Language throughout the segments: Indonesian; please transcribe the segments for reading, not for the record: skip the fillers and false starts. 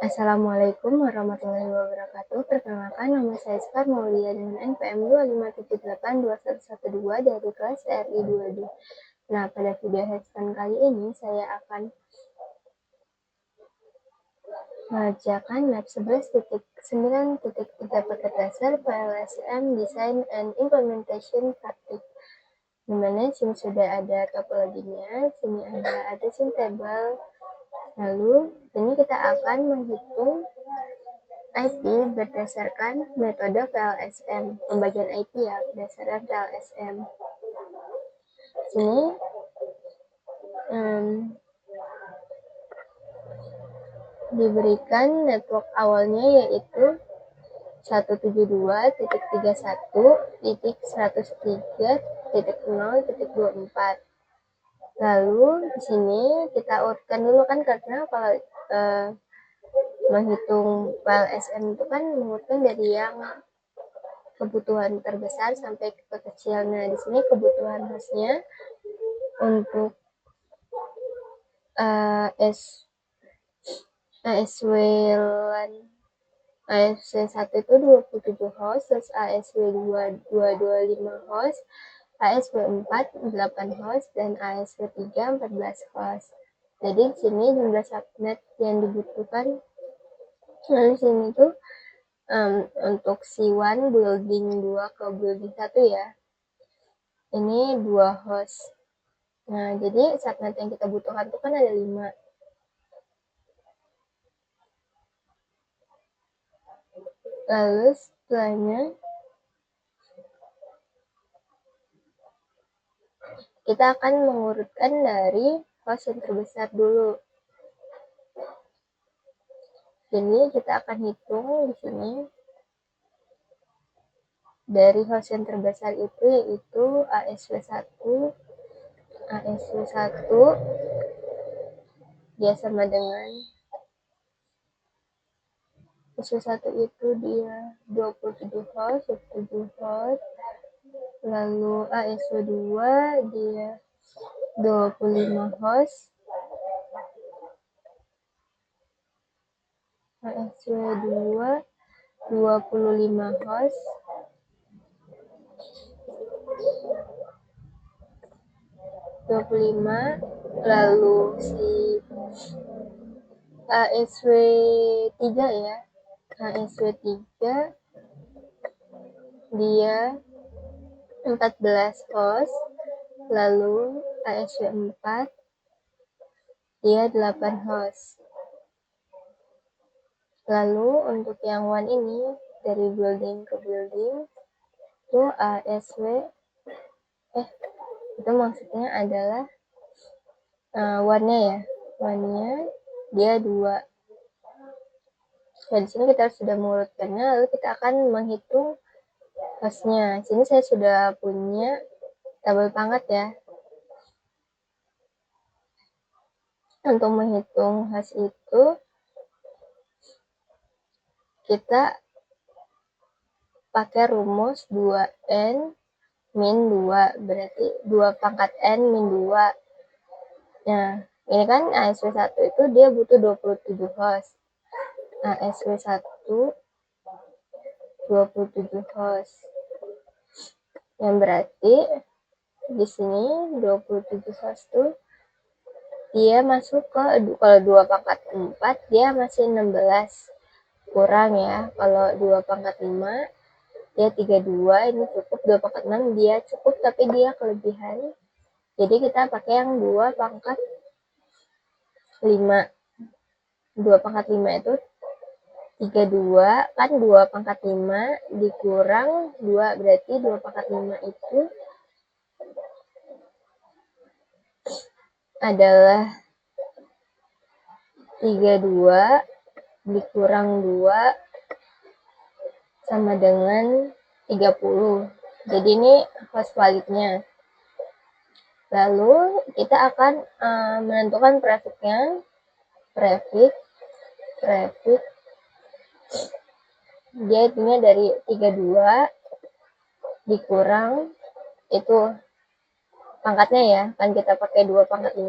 Assalamualaikum warahmatullahi wabarakatuh. Perkenalkan, nama saya Sekar Maulia dengan NPM 2578212 dari kelas RI 22. Nah, pada video handphone kali ini saya akan mengerjakan lab 11.9.3 paket dasar PLSM Design and Implementation Praktik. Dimana sini sudah ada topologinya, sini ada addressing table. Lalu, ini kita akan menghitung IP berdasarkan metode PLSM, pembagian IP ya, berdasarkan PLSM. Sini diberikan network awalnya yaitu 172.31.103.24. Lalu di sini kita urutkan dulu kan, karena kalau menghitung PLSM itu kan mengurutkan dari yang kebutuhan terbesar sampai ke kecil. Nah, di sini kebutuhan hostnya untuk ASW1 itu 27 host, terus ASW2 225 host, ASW4 8 host, dan ASW3 14 host. Jadi di sini jumlah subnet yang dibutuhkan. Lalu sini tuh untuk C1 building 2 ke building 1 ya. Ini 2 host. Nah, jadi subnet yang kita butuhkan itu kan ada 5. Lalu setelahnya kita akan mengurutkan dari host yang terbesar dulu. Jadi kita akan hitung di sini dari host yang terbesar itu yaitu ASW1 dia sama dengan ASW1 itu dia 27 host, lalu ASW2 dia 25 host, ASW2 25 host, lalu si ASW3 ya, ASW3 dia 14 host, lalu ASW4 dia 8 host. Lalu untuk yang one ini dari building ke building itu itu maksudnya adalah one-nya ya, one-nya dia 2. Nah, di sini kita sudah mengurutkannya, lalu kita akan menghitung hostnya. Sini saya sudah punya tabel pangkat ya. Untuk menghitung host itu kita pakai rumus 2n min 2, berarti 2 pangkat n min 2. Nah, ini kan ASW1 itu dia butuh 27 host. ASW1 27 host. Yang berarti di sini 27 host tuh dia masuk ke, kalau 2 pangkat 4 dia masih 16 kurang ya. Kalau 2 pangkat 5 dia 32, ini cukup. 2 pangkat 6 dia cukup tapi dia kelebihan. Jadi kita pakai yang 2 pangkat 5. 2 pangkat 5 itu 32, kan 2 pangkat 5 dikurang 2, berarti 2 pangkat 5 itu adalah 32 dikurang 2 sama dengan 30. Jadi ini host validnya. Lalu kita akan menentukan prefixnya. Prefix dia itunya dari 32 dikurang itu pangkatnya ya, kan kita pakai 2 pangkat 5.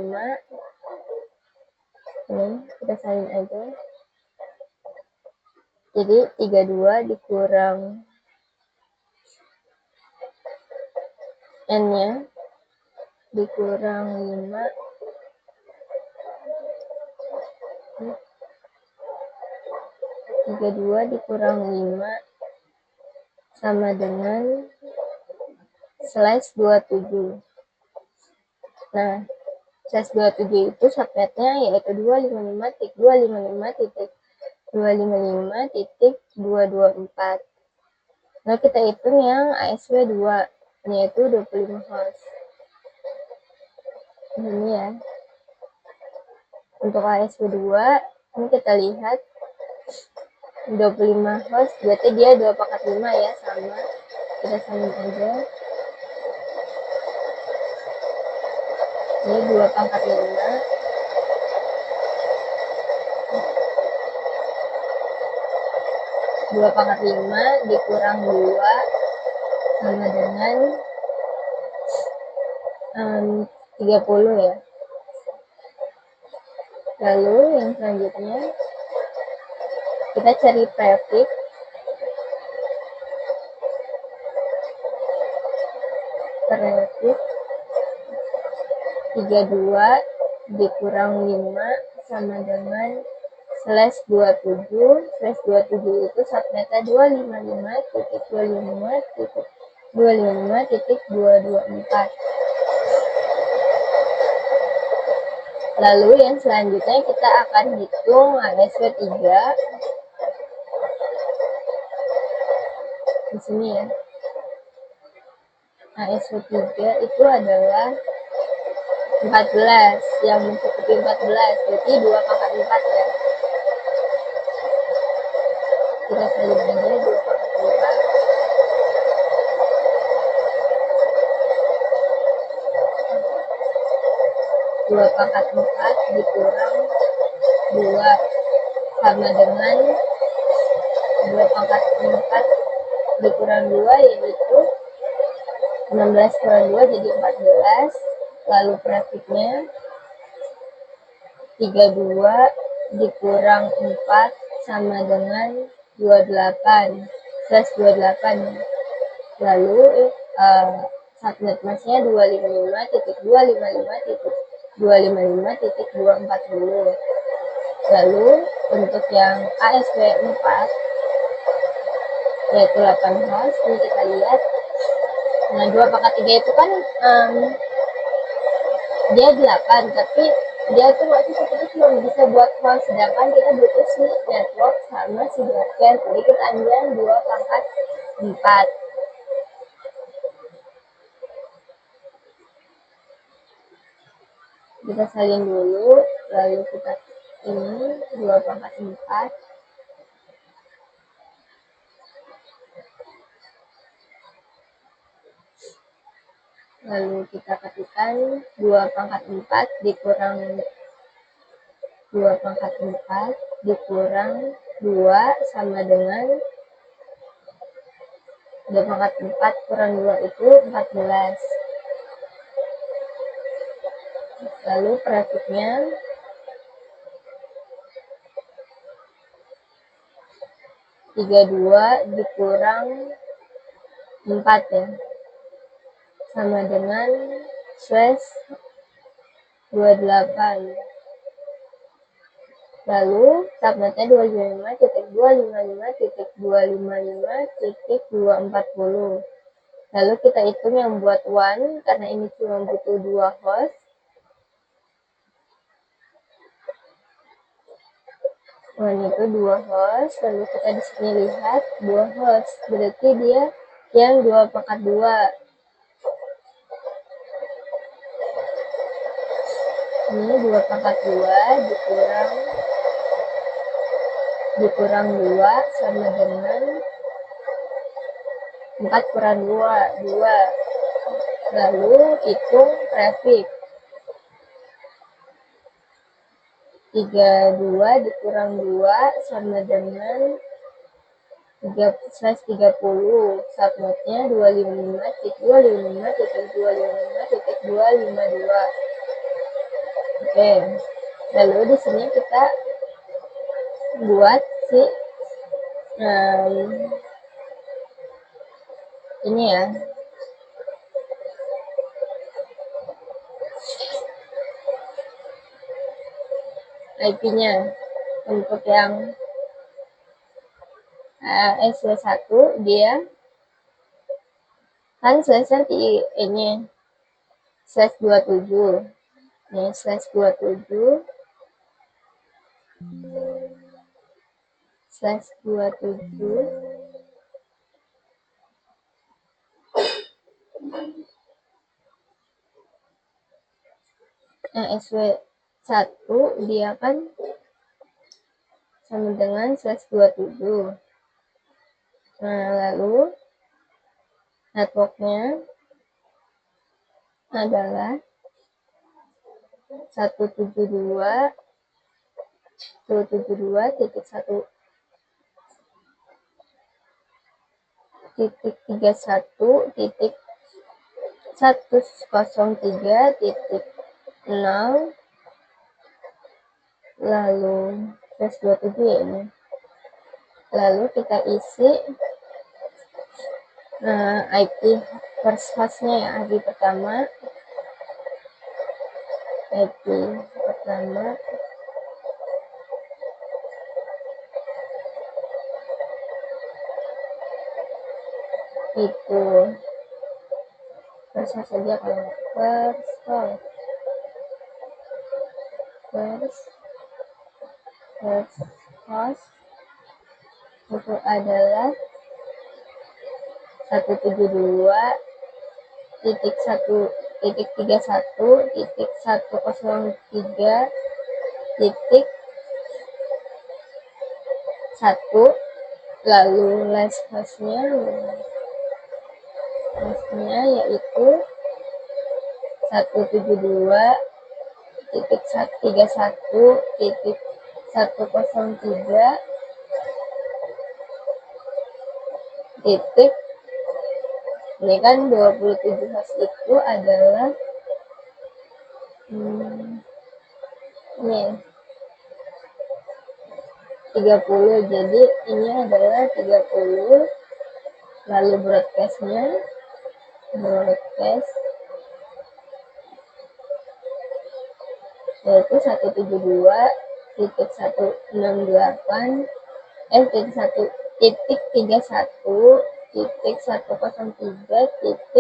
Ini kita salin aja. Jadi 32 dikurang N-nya dikurang 5 32 dikurang 5 sama dengan slash 27. Nah, slash 27 itu subnetnya yaitu 255.255.224. Nah, kita hitung yang ASW 2, yaitu 25 host. Ini ya. Untuk ASW 2, ini kita lihat 25 host, berarti dia 2/5 ya, sama. Kita samain aja. Ini 2/5. 2/5 dikurang 2 sama dengan 30 ya. Lalu yang selanjutnya kita cari prefix. Prefix 32 dikurang 5 sama dengan slash 27. Slash 27 itu subnetnya 255.25.254. Lalu yang selanjutnya kita akan hitung ASW 3 di sini ya. ASW 3 itu adalah 14 yang mencukupi 14, berarti 2/4 ya. Kita salin aja 2/4. 2/4 dikurang 2 sama dengan 2/4 dikurang 2 yaitu 16 kurang 2 jadi 14. Lalu prefixnya 32 dikurang 4 sama dengan 28 plus 28. Lalu subnet masnya 255.255.240. Lalu untuk yang ASW 4 yaitu 8 host, ini kita lihat. Nah, 2/3 itu kan dia 8, tapi dia tuh masih seperti cuma bisa buat host, sedangkan kita butuh si network sama si broadcast, jadi kita ambil 2/4. Kita salin dulu, lalu kita ini 2/4. Lalu kita ketikkan 2/4 dikurang 2/4 dikurang 2 sama dengan 2/4 kurang 2 itu 14. Lalu prefixnya 32 dikurang 4 ya, sama dengan slash 28. Lalu subnetnya 255.255.255.240. Lalu kita hitung yang buat one, karena ini cuma butuh 2 host. One itu 2 host, lalu kita di sini lihat 2 host, berarti dia yang 2/2. Ini 2/2 dikurang 2 sama dengan 4 kurang 2. Lalu hitung prefix 32 dikurang 2 sama dengan 30. Subnetnya 255.255.255.252. Oke. Lalu di sini kita buat si Ini ya, IP-nya untuk yang SW1 dia kan slash di ini /27 nih /27 nah SW1 dia kan sama dengan /27. Nah, lalu networknya adalah 172.131.103.0 lalu /27 ya ini. Lalu kita isi IP first hostnya ya, IP pertama itu first host saja kalau first host itu adalah 172.131.1 lalu last hostnya yaitu 172.131.103 ini kan 27 host itu adalah ini 30, jadi ini adalah 30. Lalu broadcastnya yaitu 172.168.131.103.31.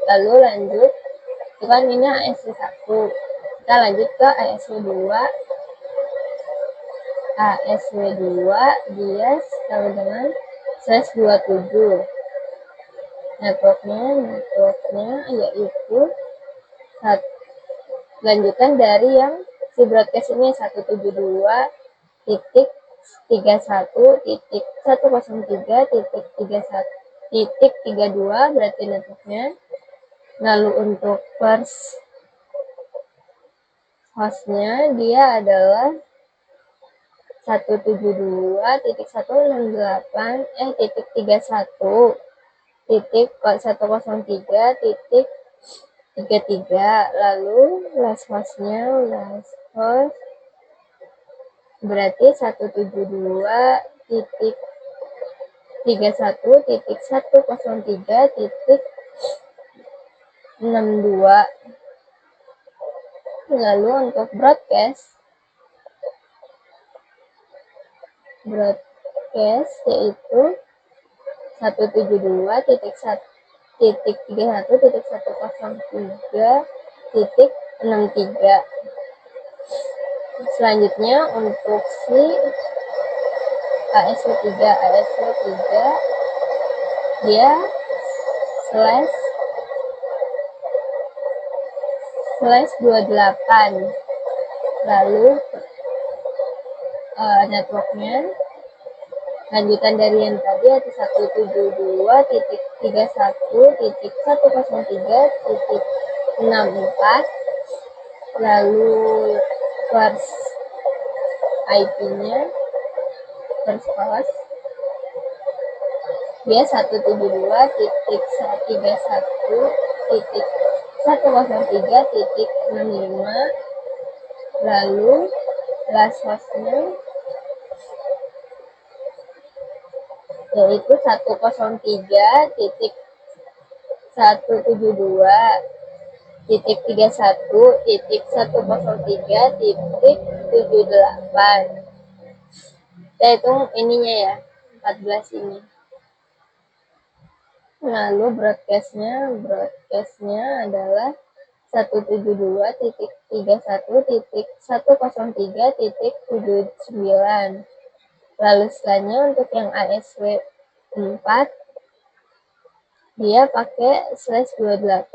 lalu lanjut itu kan ini ASW1, kita lanjut ke ASW2 dia sama dengan /27. networknya yaitu lanjutan dari yang si broadcast ini 172.103.101.32 berarti networknya. Lalu untuk first hostnya dia adalah 172.168.103.33. lalu last hostnya berarti 172.101.103.62. lalu untuk broadcast yaitu 172.131.103.63. selanjutnya untuk si ASW3 dia /28. lalu networknya lanjutan dari yang tadi yaitu 172.31.103.64. lalu first IP-nya first host dia 172.31.103.65. lalu last hostnya yaitu 103.171.103.78. Kita hitung ininya ya, 14 ini. Lalu broadcastnya adalah 172.31.103.79. Lalu selanjutnya untuk yang ASW 4 dia pakai /28,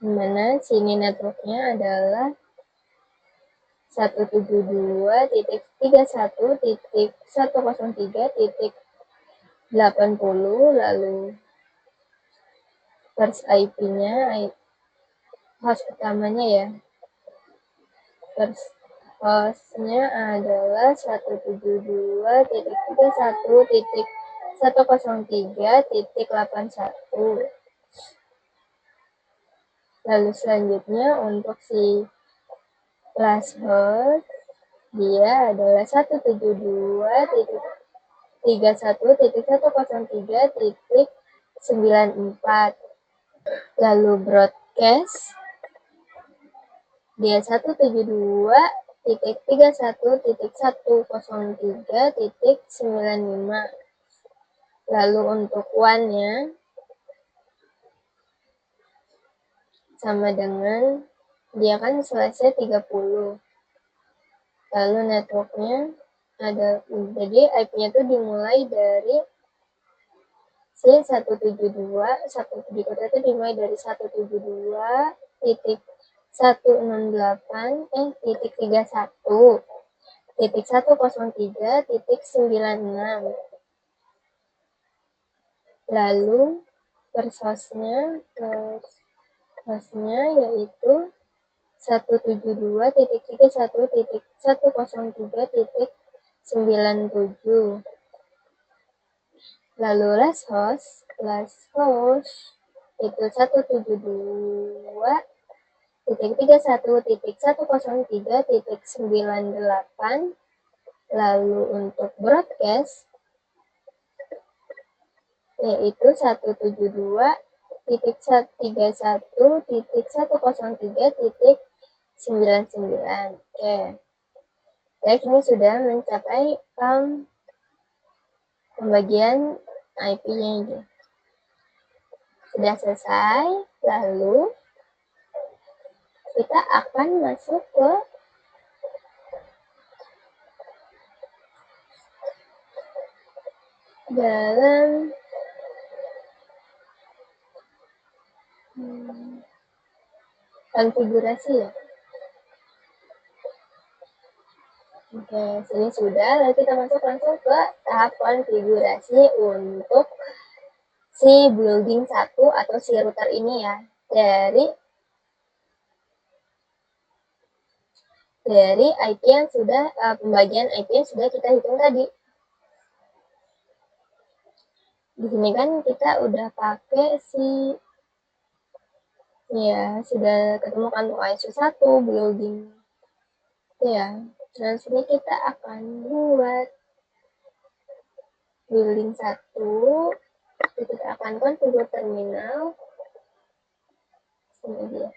dimana sini networknya adalah 172.31.103.80, lalu first IP-nya, host utamanya ya, first hostnya adalah 172.31.103.81. Lalu selanjutnya untuk si last host dia adalah 172.31.103.94. Lalu broadcast dia 172.31.103.95. Lalu untuk one-nya sama dengan dia kan selesai 30. Lalu networknya ada, jadi IP-nya tuh dimulai dari si 172, di kota itu dimulai dari 172.168.31.103.96. Lalu first hostnya yaitu 172.31.103.97. Lalu last host itu 172.31.103.98. Lalu untuk broadcast yaitu 172.31.103.99. Oke. Baik, ini sudah mencapai pembagian IP-nya ini. Sudah selesai, lalu kita akan masuk ke dalam konfigurasi ya. Oke, sini sudah. Lalu kita masuk langsung ke tahap konfigurasi untuk si building 1 atau si router ini ya. Dari IP yang sudah, pembagian IP yang sudah kita hitung tadi. Di sini kan kita udah pakai sudah ketemu kan ISO 1 building ya. Dan sini kita akan buat building 1. Kita akan konfigur terminal. Sini dia.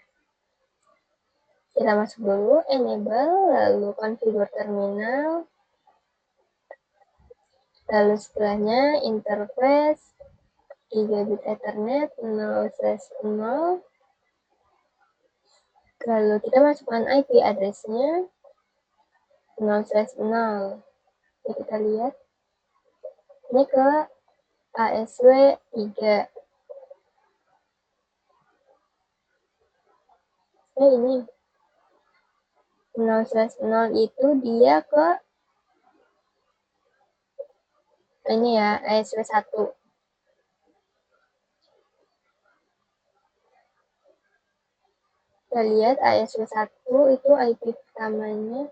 Kita masuk dulu enable, lalu konfigur terminal. Lalu setelahnya interface gigabit ethernet 0/0. Lalu kita masukkan IP address-nya 0/0. Kita lihat ini ke ASW 3. Ini 0/0 itu dia ke ini ya, ASW 1. Kita lihat ASW 1 itu IP pertamanya,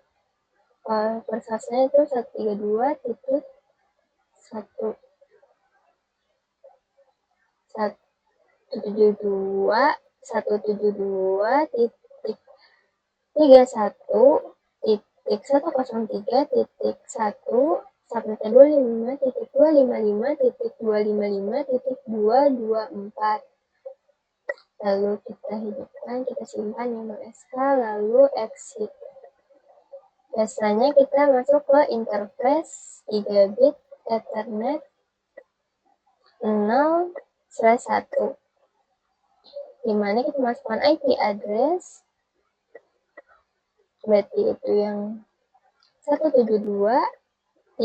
persasnya itu 132.172.172.31 titik 103 titik 1 subnetnya 255 titik 255 titik 255 titik 224. Lalu kita hidupkan, kita simpan yang SH, lalu exit. Biasanya kita masuk ke interface gigabit ethernet 0/1, dimana kita masukkan IP address, berarti itu yang 172.168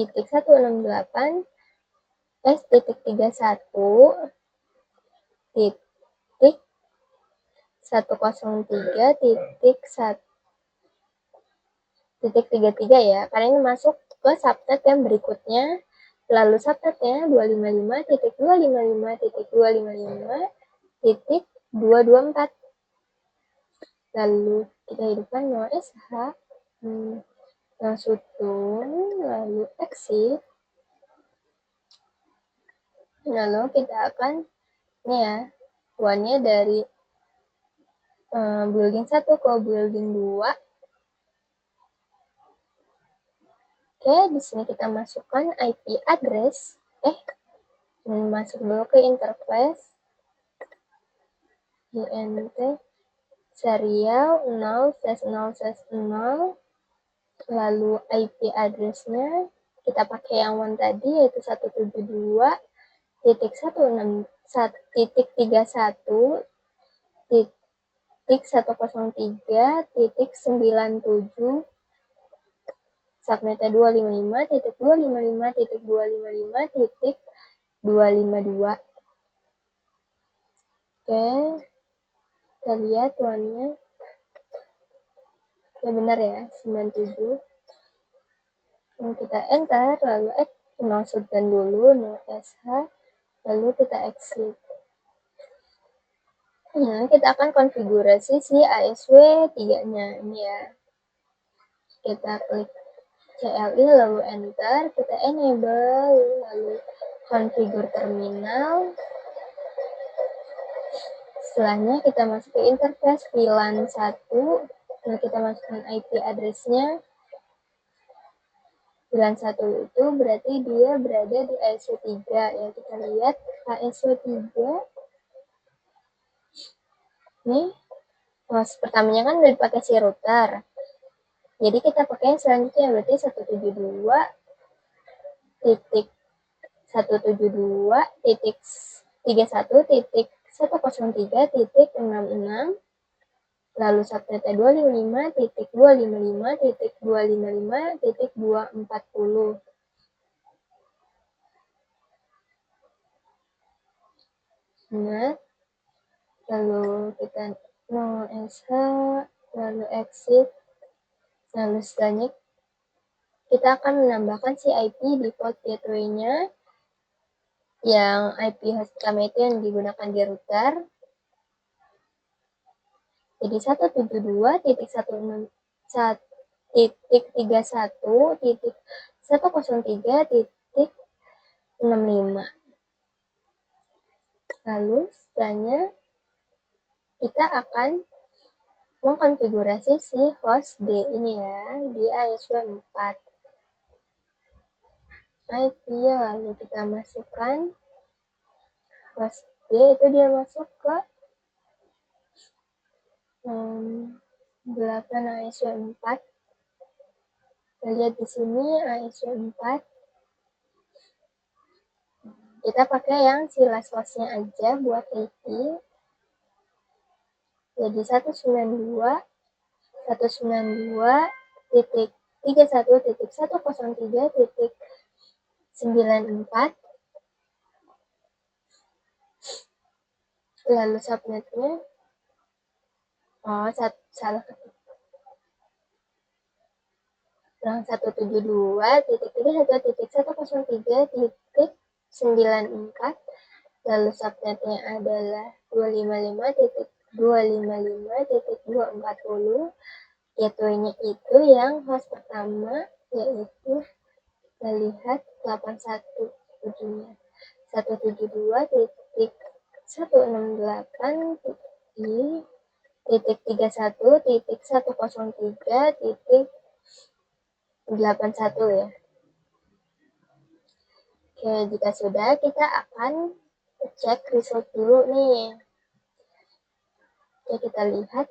s.31 titik 103.1.33 ya, karena ini masuk ke subnet yang berikutnya. Lalu subnetnya 255.255.255.224. Lalu kita hidupkan no SH, langsung lalu exit. Lalu kita akan ini ya, one-nya dari building 1 ke building 2. Oke, di sini kita masukkan IP address. Masuk dulu ke interface. INT serial 0/0/0. Lalu IP address-nya kita pakai yang one tadi, yaitu 172.161.103.97. Subnetnya 255.255.255.252. Oke, kita lihat one-nya. Ya benar ya, 97. Lalu kita enter, lalu masukkan dulu no SH, lalu kita exit. Kita akan konfigurasi si ASW 3-nya ini ya. Kita klik CLI lalu enter, kita enable, lalu configure terminal. Setelahnya kita masuk ke interface VLAN 1. Nah, kita masukkan IP address-nya. VLAN 1 itu berarti dia berada di ASW 3 ya. Kita lihat ASW 3. Nih, host pertamanya kan udah dipakai si router. Jadi kita pakai selanjutnya berarti 172.1.31.103.66, lalu subnetnya 255.255.255.240. Nah, lalu kita no SH, lalu exit. Lalu selanjutnya kita akan menambahkan si IP default gateway-nya, yang IP host pertama itu yang digunakan di router. Jadi 172.1.31.103.65. Lalu setelahnya kita akan mengkonfigurasi si host D ini ya, di ASW 4. IP-nya lalu kita masukkan host D, itu dia masuk ke 8 ASW 4. Kita lihat di sini ASW 4. Kita pakai yang si last host-nya aja buat IP. Jadi 192.31.103.94. Lalu subnetnya salah ketik. 172.31.103.94. Lalu subnetnya adalah 255.255.240. Gateway-nya itu yang host pertama, yaitu kita lihat 81 ujungnya 172.168.31.103.94. 81 ya. Oke, jika sudah, kita akan cek result dulu nih. Oke, kita lihat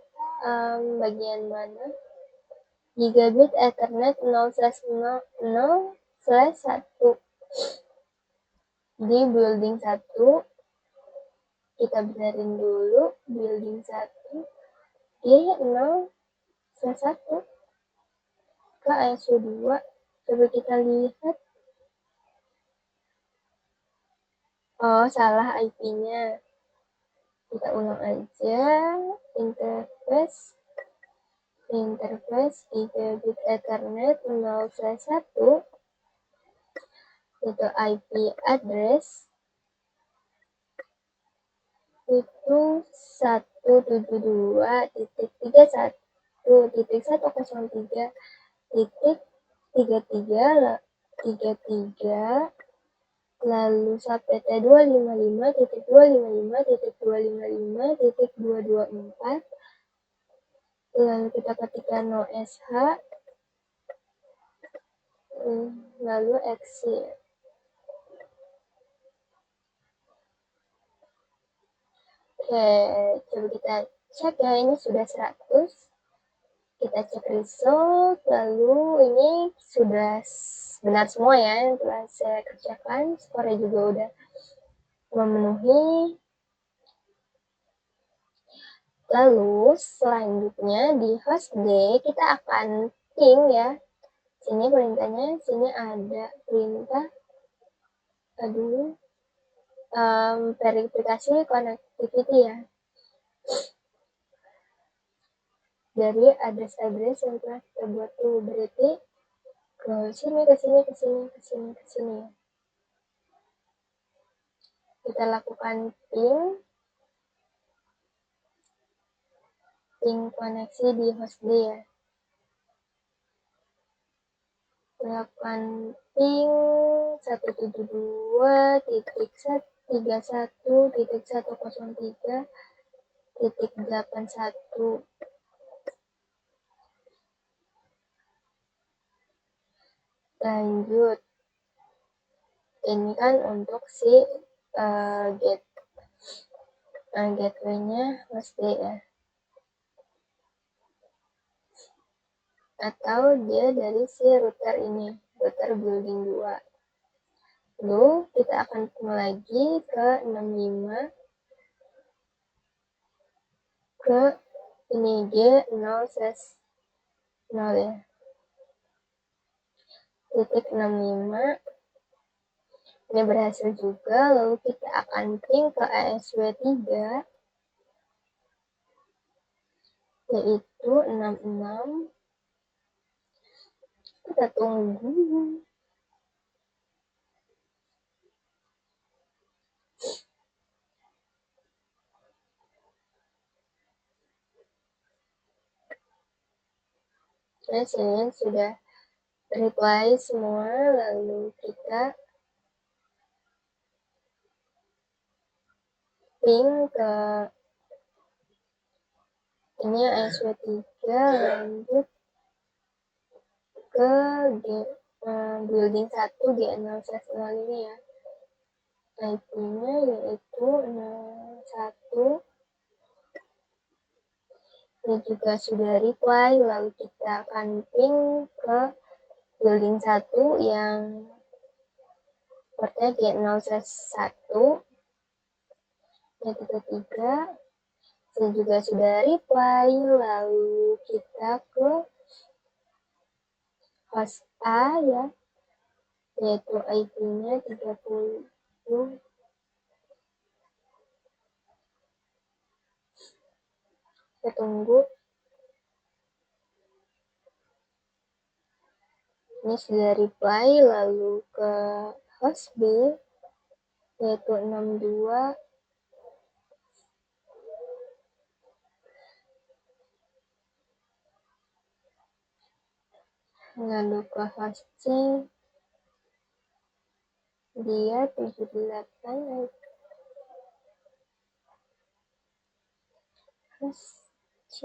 bagian mana. Gigabit Ethernet 0/0/1 di building 1. Kita benerin dulu building 1 di 0/1 ke ASW2. Coba kita lihat. Oh, salah IP-nya. Kita ulang aja. Interface Gigabit Ethernet 0/1 itu IP address itu 172.168.1.1.33.33 lalu subnet 255.255.255.224 lalu kita ketikkan nosh lalu exit. Oke, coba kita cek ya, ini sudah 100. Kita cek result, lalu ini sudah benar semua ya yang telah saya kerjakan. Skornya juga udah memenuhi. Lalu selanjutnya di host D kita akan ping ya. Sini perintahnya, sini ada perintah verifikasi connectivity ya. Dari address yang telah kita buat tuh, berarti ke sini ya. Kita lakukan ping koneksi di host D ya. Lakukan ping 172.31.103.81. Lanjut. Ini kan untuk si gateway-nya host D ya. Atau dia dari si router ini, router building 2. Lalu kita akan lagi ke 65 ke ini G0/0 ya. Titik 65 ini berhasil juga. Lalu kita akan ping ke ASW3 yaitu 66. Kita tunggu. Nah, sini sudah reply semua. Lalu kita ping ke ini ASW3, lanjut ke building 1 G0/0 ini ya. IP-nya yaitu 01. Ini juga sudah reply. Lalu kita akan ping ke building 1 yang portnya G0/1 yang 33. Ini juga sudah reply. Lalu kita ke host A ya, yaitu IP-nya 30. Kita tunggu. Ini sudah reply. Lalu ke host B yaitu 62. Lalu ke host C dia 78. Host C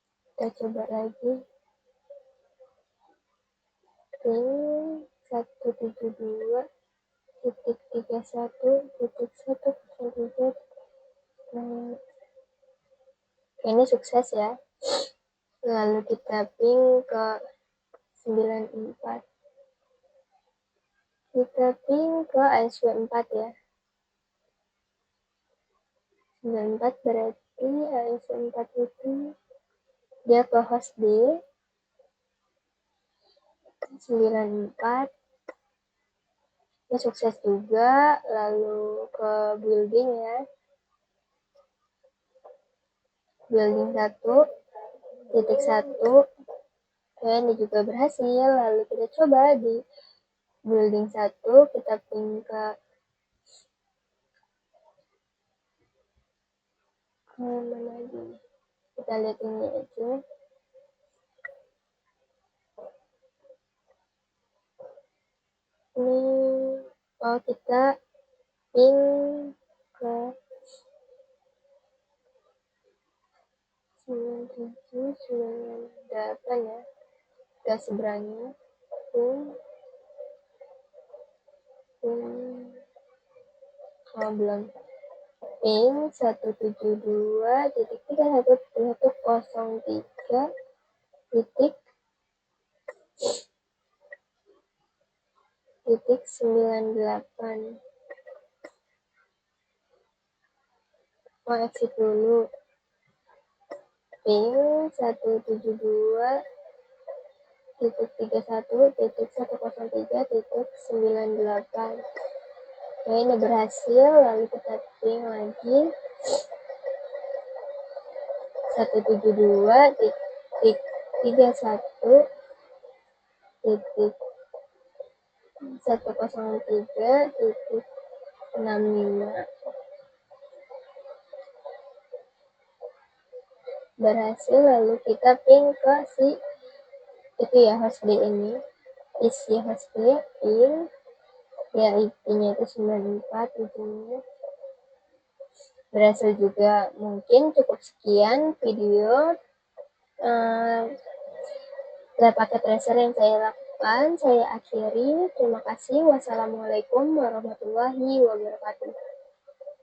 Kita coba lagi. Ping 172 titik 31 titik 103. Ini sukses ya. Lalu kita ping ke 94. Kita ping ke ASW4 ya. 94 berarti ASW4 itu dia ke host D 94. Ini sukses juga. Lalu ke building ya. Building 1.1. Ini juga berhasil. Lalu kita coba di building 1, kita ping ke mana lagi? Kita lihat ini aja. Ini kita ping ke 97, 98 ya. Kita seberangnya belum. Ping 172.31.03 titik 98. Mau exit dulu. Ping 172.31.103.98. Ini berhasil. Lalu kita ping lagi 172.3103.65. Berhasil. Lalu kita ping ke si itu ya, host D ini. Isi host D ping ya, IP-nya itu 94 ujungnya. Berhasil juga. Mungkin cukup sekian video paket tracer yang saya lakukan. Saya akhiri. Terima kasih. Wassalamualaikum warahmatullahi wabarakatuh.